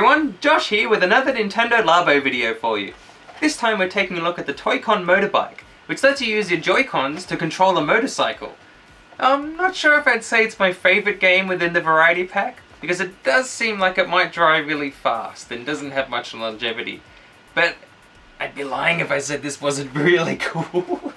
everyone, Josh here with another Nintendo Labo video for you. This time we're taking a look at the Toy Con Motorbike, which lets you use your Joy-Cons to control a motorcycle. I'm not sure if I'd say it's my favourite game within the Variety Pack, because it does seem like it might drive really fast and doesn't have much longevity. But I'd be lying if I said this wasn't really cool.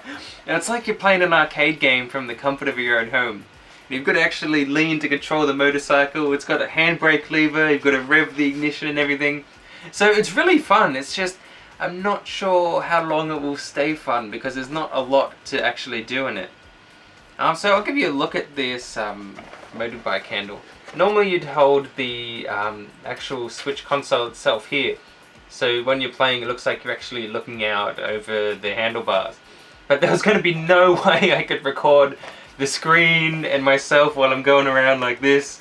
And it's like you're playing an arcade game from the comfort of your own home. You've got to actually lean to control the motorcycle, it's got a handbrake lever, you've got to rev the ignition and everything. So it's really fun, it's just, I'm not sure how long it will stay fun because there's not a lot to actually do in it. So I'll give you a look at this motorbike handle. Normally you'd hold the actual Switch console itself here. So when you're playing it looks like you're actually looking out over the handlebars. But there was going to be no way I could record the screen and myself while I'm going around like this.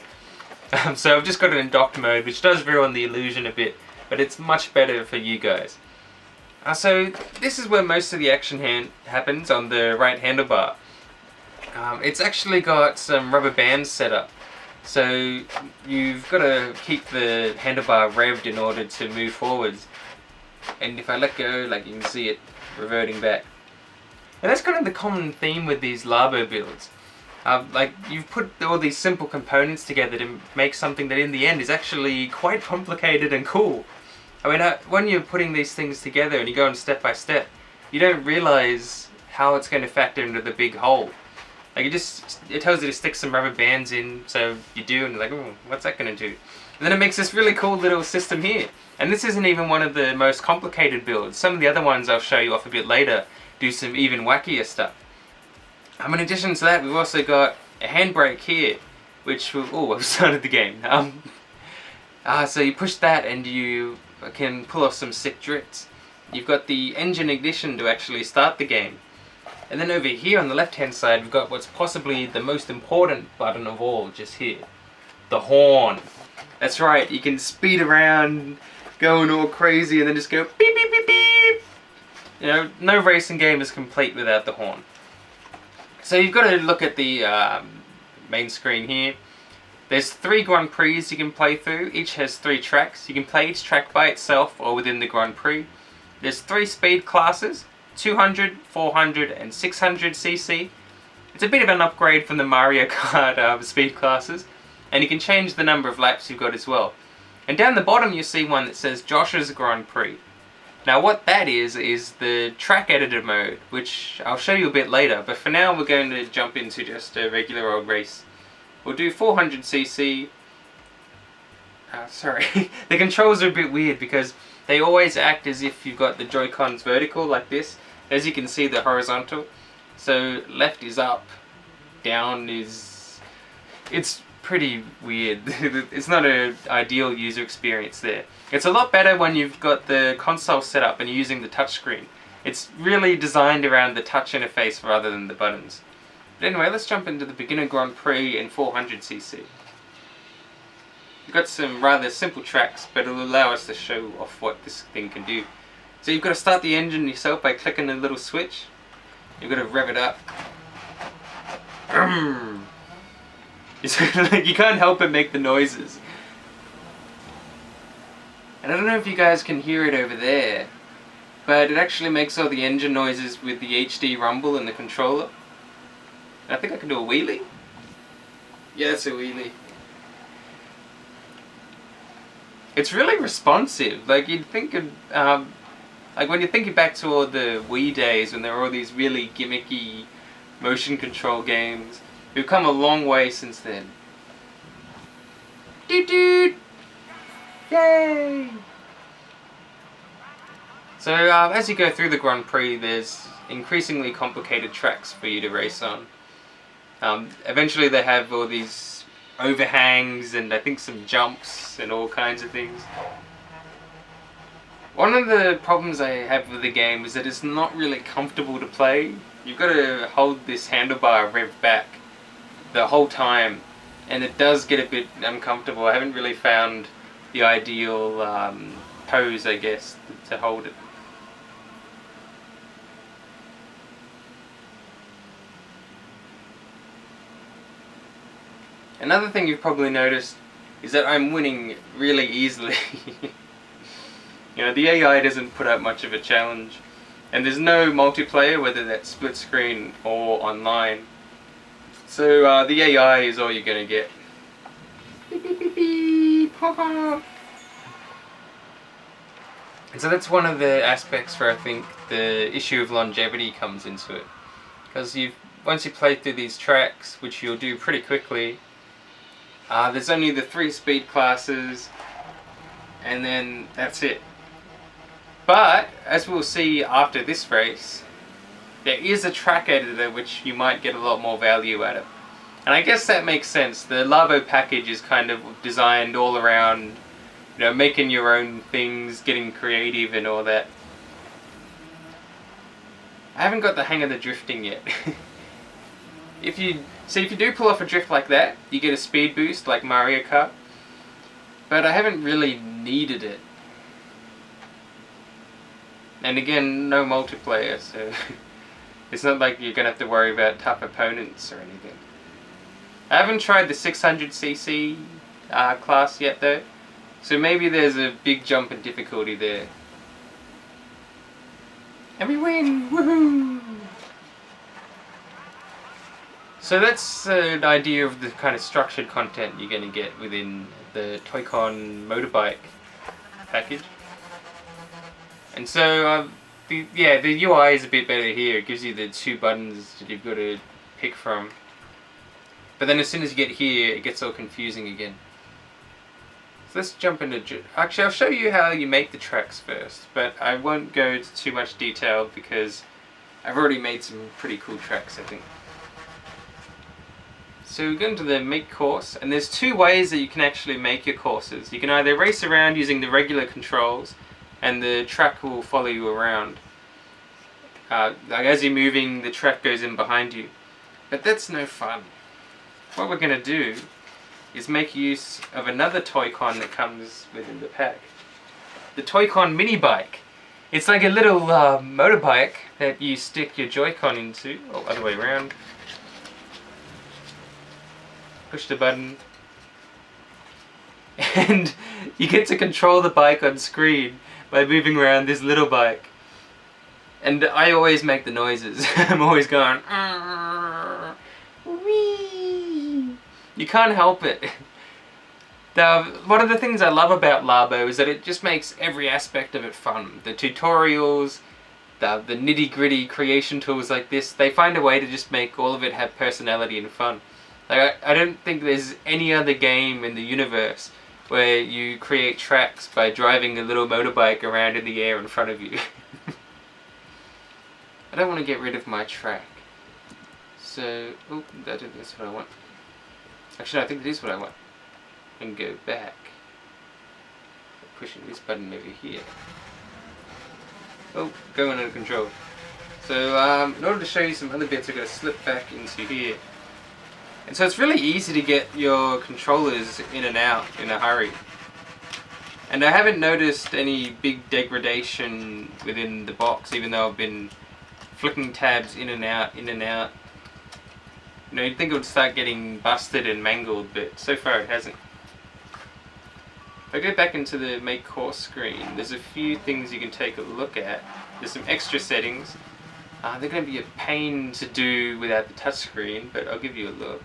So I've just got it in docked mode, which does ruin the illusion a bit, but it's much better for you guys. So this is where most of the action happens, on the right handlebar. It's actually got some rubber bands set up, so you've got to keep the handlebar revved in order to move forwards. And if I let go, like you can see it reverting back. And that's kind of the common theme with these Labo builds. Like, you've put all these simple components together to make something that in the end is actually quite complicated and cool. I mean, when you're putting these things together and you go on step by step, you don't realize how it's going to factor into the big whole. Like, it tells you to stick some rubber bands in, so you do, and you're like, oh, what's that going to do? And then it makes this really cool little system here. And this isn't even one of the most complicated builds. Some of the other ones I'll show you off a bit later do some even wackier stuff. In addition to that, we've also got a handbrake here, which I've started the game. So you push that and you can pull off some sick drifts. You've got the engine ignition to actually start the game. And then over here on the left hand side, we've got what's possibly the most important button of all, just here. The horn. That's right, you can speed around, going all crazy, and then just go beep beep beep beep. You know, no racing game is complete without the horn. So you've got to look at the main screen here. There's 3 Grand Prix you can play through. Each has 3 tracks. You can play each track by itself or within the Grand Prix. There's 3 speed classes, 200, 400 and 600cc. It's a bit of an upgrade from the Mario Kart speed classes. And you can change the number of laps you've got as well. And down the bottom you see one that says Josh's Grand Prix. Now what that is the track editor mode, which I'll show you a bit later, but for now we're going to jump into just a regular old race. We'll do 400cc. Sorry, the controls are a bit weird because they always act as if you've got the Joy-Cons vertical like this. As you can see, they're horizontal. So left is up, down is... It's pretty weird. It's not an ideal user experience there. It's a lot better when you've got the console set up and you're using the touchscreen. It's really designed around the touch interface rather than the buttons. But anyway, let's jump into the beginner Grand Prix in 400cc. You've got some rather simple tracks, but it'll allow us to show off what this thing can do. So you've got to start the engine yourself by clicking a little switch. You've got to rev it up. You can't help but make the noises. And I don't know if you guys can hear it over there, but it actually makes all the engine noises with the HD rumble in the controller. And I think I can do a wheelie. Yeah, it's a wheelie. It's really responsive. Like, you'd think of, like when you're thinking back to all the Wii days when there were all these really gimmicky motion control games, we've come a long way since then. Doot doot! Yay! So as you go through the Grand Prix, there's increasingly complicated tracks for you to race on. Eventually they have all these overhangs and I think some jumps and all kinds of things. One of the problems I have with the game is that it's not really comfortable to play. You've got to hold this handlebar revved back the whole time, and it does get a bit uncomfortable. I haven't really found the ideal pose, I guess, to hold it. Another thing you've probably noticed is that I'm winning really easily. You know, the AI doesn't put up much of a challenge. And there's no multiplayer, whether that's split screen or online. So the AI is all you're gonna get. Beep, beep, beep, beep. And so that's one of the aspects where I think the issue of longevity comes into it. Because once you play through these tracks, which you'll do pretty quickly, there's only the 3 speed classes, and then that's it. But, as we'll see after this race, there is a track editor which you might get a lot more value out of. And I guess that makes sense. The Labo package is kind of designed all around, you know, making your own things, getting creative and all that. I haven't got the hang of the drifting yet. If you do pull off a drift like that, you get a speed boost like Mario Kart. But I haven't really needed it. And again, no multiplayer, so it's not like you're going to have to worry about tough opponents or anything. I haven't tried the 600cc class yet though, so maybe there's a big jump in difficulty there. And we win! Woohoo! So that's an idea of the kind of structured content you're going to get within the Toy Con Motorbike package. And so, the UI is a bit better here. It gives you the 2 buttons that you've got to pick from. But then as soon as you get here, it gets all confusing again. So let's jump into... Actually, I'll show you how you make the tracks first. But I won't go into too much detail because I've already made some pretty cool tracks, I think. So we go into the make course, and there's 2 ways that you can actually make your courses. You can either race around using the regular controls, and the track will follow you around. Like as you're moving, the track goes in behind you. But that's no fun. What we're going to do is make use of another Toy Con that comes within the pack. The Toy Con Mini Bike. It's like a little motorbike that you stick your Joy-Con into. Oh, other way around. Push the button. And you get to control the bike on screen by moving around this little bike. And I always make the noises. I'm always going, wee. You can't help it. One of the things I love about Labo is that it just makes every aspect of it fun. The tutorials, the nitty gritty creation tools like this, they find a way to just make all of it have personality and fun. Like, I don't think there's any other game in the universe where you create tracks by driving a little motorbike around in the air in front of you. I don't want to get rid of my track. So, oh, I don't think that's what I want. Actually, I think that is what I want. And go back. Pushing this button over here. Oh, going under control. So, in order to show you some other bits, I've got to slip back into here. And so it's really easy to get your controllers in and out in a hurry. And I haven't noticed any big degradation within the box, even though I've been flicking tabs in and out, in and out. You know, you'd think it would start getting busted and mangled, but so far it hasn't. If I go back into the make course screen, there's a few things you can take a look at. There's some extra settings. They're going to be a pain to do without the touchscreen, but I'll give you a look.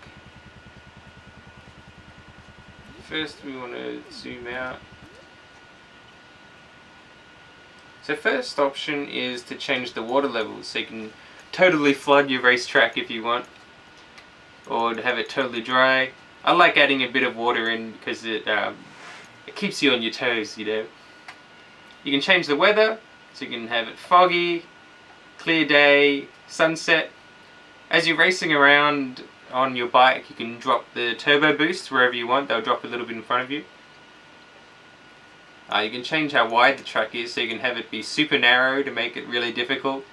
First we want to zoom out. So first option is to change the water levels, so you can totally flood your racetrack if you want, or to have it totally dry. I like adding a bit of water in because it keeps you on your toes, you know. You can change the weather, so you can have it foggy, clear day, sunset. As you're racing around on your bike, you can drop the turbo boost wherever you want. They'll drop a little bit in front of you. You can change how wide the track is, so you can have it be super narrow to make it really difficult.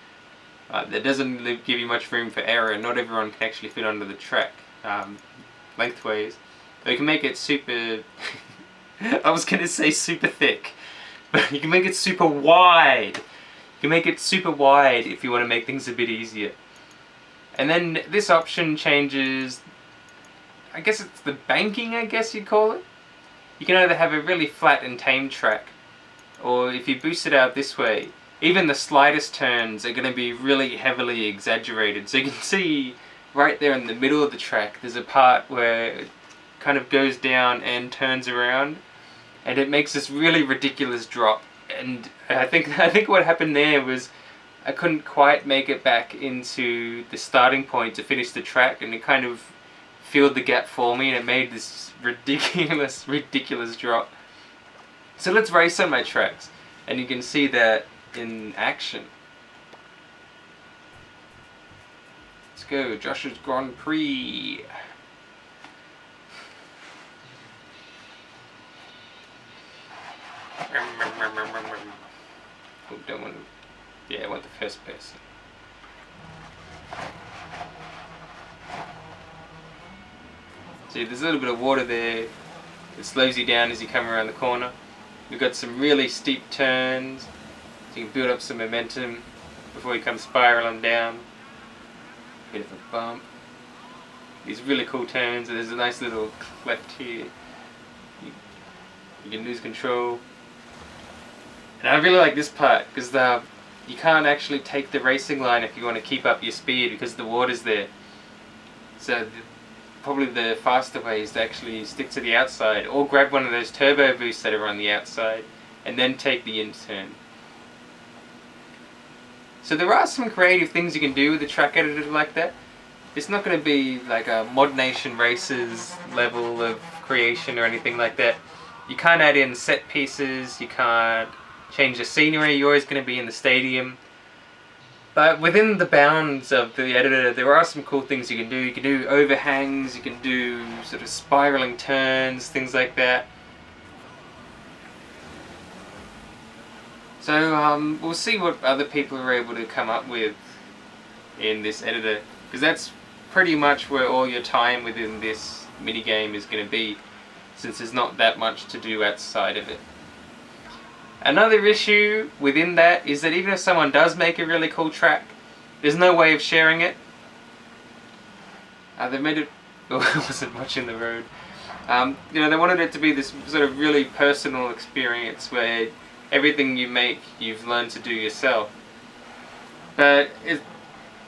That doesn't give you much room for error. Not everyone can actually fit onto the track lengthways. But you can make it super... I was going to say super thick, but you can make it super wide. You can make it super wide if you want to make things a bit easier. And then this option changes, I guess it's the banking, I guess you'd call it. you can either have a really flat and tame track, or if you boost it out this way, even the slightest turns are going to be really heavily exaggerated. So you can see right there in the middle of the track, there's a part where it kind of goes down and turns around, and it makes this really ridiculous drop. And I think what happened there was I couldn't quite make it back into the starting point to finish the track, and it kind of filled the gap for me, and it made this ridiculous drop. So let's race on my tracks, and you can see that in action. Let's go, Josh's Grand Prix. Oh, don't want to. Yeah, I want the first person. See, there's a little bit of water there. It slows you down as you come around the corner. We've got some really steep turns, so you can build up some momentum before you come spiraling down. Bit of a bump. These really cool turns. There's a nice little cleft here. You can lose control. And I really like this part because you can't actually take the racing line if you want to keep up your speed because the water's there. So probably the faster way is to actually stick to the outside or grab one of those turbo boosts that are on the outside and then take the in-turn. So there are some creative things you can do with a track editor like that. It's not going to be like a Mod Nation Races level of creation or anything like that. You can't add in set pieces, you can't change the scenery, you're always going to be in the stadium. But within the bounds of the editor, there are some cool things you can do. You can do overhangs, you can do sort of spiraling turns, things like that. So we'll see what other people are able to come up with in this editor, because that's pretty much where all your time within this minigame is going to be, since there's not that much to do outside of it. Another issue within that is that even if someone does make a really cool track, there's no way of sharing it. They made it... Well, I wasn't much in the road. You know, they wanted it to be this sort of really personal experience where everything you make, you've learned to do yourself. But it's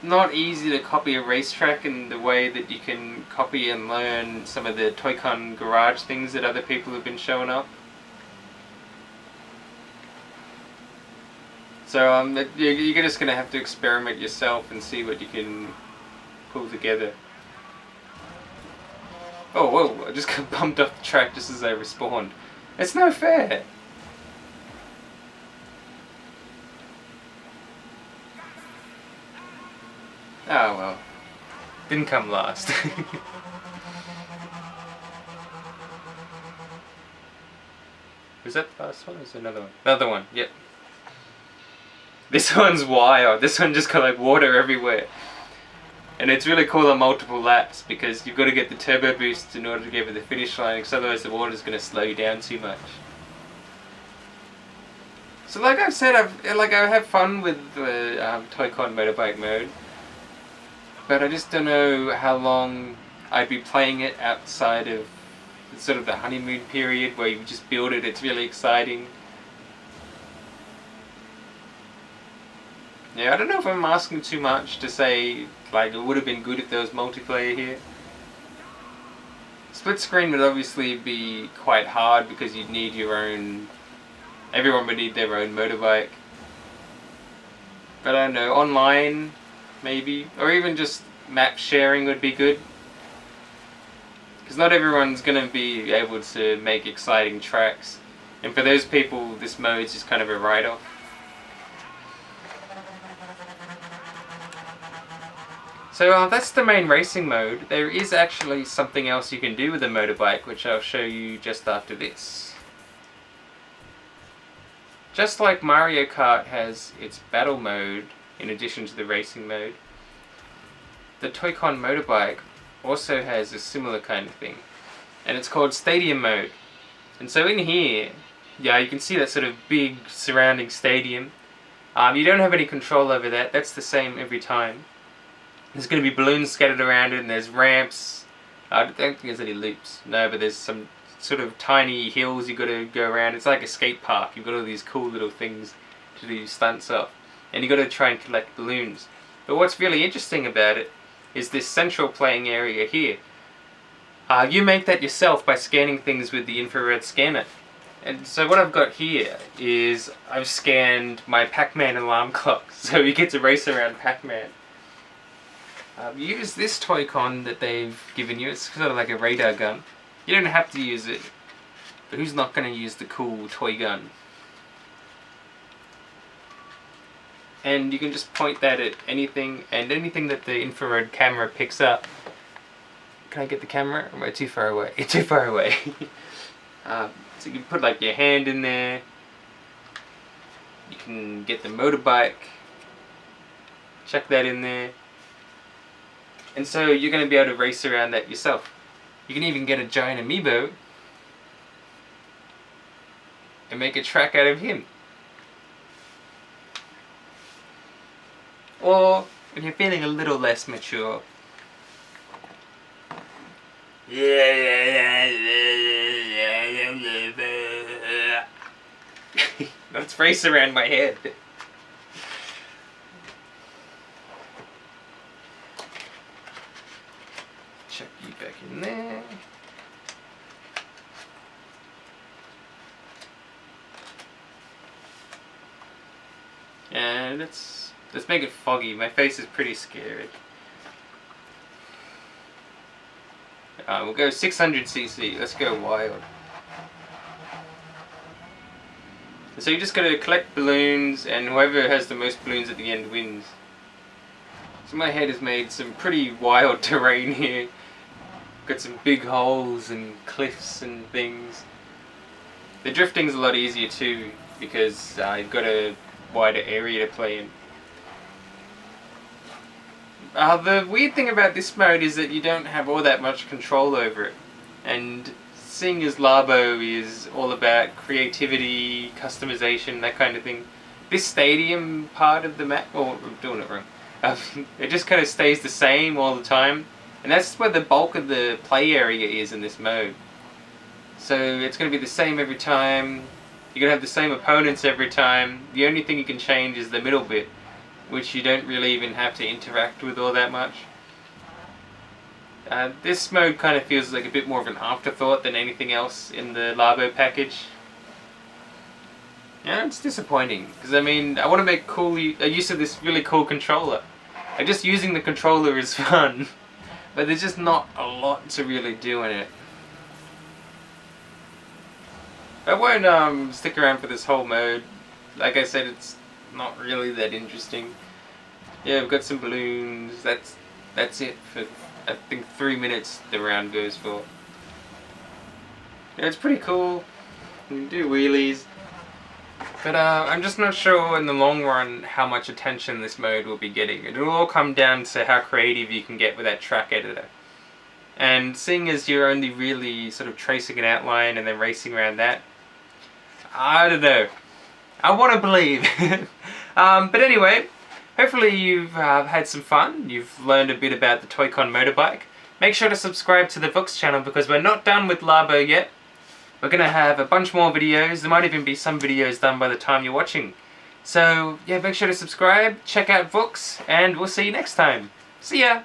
not easy to copy a racetrack in the way that you can copy and learn some of the Toy Con garage things that other people have been showing up. So you're just going to have to experiment yourself and see what you can pull together. Oh, whoa, I just got bumped off the track just as I respawned. It's no fair! Oh well. Didn't come last. Was that the last one or is there another one? Another one, yep. This one's wild. This one just got like water everywhere. And it's really cool on multiple laps because you've got to get the turbo boost in order to get to the finish line, because otherwise the water's going to slow you down too much. So like I've said, I have fun with the Toy Con Motorbike mode. But I just don't know how long I'd be playing it outside of sort of the honeymoon period where you just build it, it's really exciting. Yeah, I don't know if I'm asking too much to say, like, it would have been good if there was multiplayer here. Split screen would obviously be quite hard because you'd need your own... Everyone would need their own motorbike. But I don't know, online, maybe? Or even just map sharing would be good. Because not everyone's going to be able to make exciting tracks. And for those people, this mode's just kind of a write-off. So that's the main racing mode. There is actually something else you can do with a motorbike, which I'll show you just after this. Just like Mario Kart has its battle mode in addition to the racing mode, the Toy Con Motorbike also has a similar kind of thing, and it's called Stadium Mode. And so in here, yeah, you can see that sort of big surrounding stadium. You don't have any control over that. That's the same every time. There's going to be balloons scattered around it, and there's ramps. I don't think there's any loops. No, but there's some sort of tiny hills you got to go around. It's like a skate park. You've got all these cool little things to do stunts up, and you got to try and collect balloons. But what's really interesting about it is this central playing area here. You make that yourself by scanning things with the infrared scanner. And so what I've got here is I've scanned my Pac-Man alarm clock, so you get to race around Pac-Man. I've used this Toy Con that they've given you. It's sort of like a radar gun. You don't have to use it, but who's not going to use the cool toy gun? And you can just point that at anything, and anything that the infrared camera picks up. Can I get the camera? Am I too far away? It's too far away. So you can put like your hand in there. You can get the motorbike. Chuck that in there. And so you're going to be able to race around that yourself. You can even get a giant amiibo and make a track out of him. Or, if you're feeling a little less mature, let's race around my head. Chuck you back in there. And let's make it foggy. My face is pretty scary. We'll go 600cc. Let's go wild. So you just gotta collect balloons, and whoever has the most balloons at the end wins. So my head has made some pretty wild terrain here. Got some big holes and cliffs and things. The drifting's a lot easier too, because you've got a wider area to play in. The weird thing about this mode is that you don't have all that much control over it. And seeing as Labo is all about creativity, customization, that kind of thing, this stadium part of the map, oh, I'm doing it wrong, it just kind of stays the same all the time. And that's where the bulk of the play area is in this mode. So it's going to be the same every time. You're going to have the same opponents every time. The only thing you can change is the middle bit, which you don't really even have to interact with all that much. This mode kind of feels like a bit more of an afterthought than anything else in the Labo package. Yeah, it's disappointing, because I mean, I want to make use of this really cool controller. And just using the controller is fun, but there's just not a lot to really do in it. I won't stick around for this whole mode. Like I said, it's not really that interesting. Yeah, we've got some balloons. That's it for, I think, 3 minutes the round goes for. Yeah, it's pretty cool. You can do wheelies. But I'm just not sure in the long run how much attention this mode will be getting. It will all come down to how creative you can get with that track editor. And seeing as you're only really sort of tracing an outline and then racing around that, I don't know. I want to believe. But anyway, hopefully you've had some fun. You've learned a bit about the Toy Con Motorbike. Make sure to subscribe to the Vux channel, because we're not done with Labo yet. We're going to have a bunch more videos. There might even be some videos done by the time you're watching. So yeah, make sure to subscribe, check out Vux, and we'll see you next time. See ya!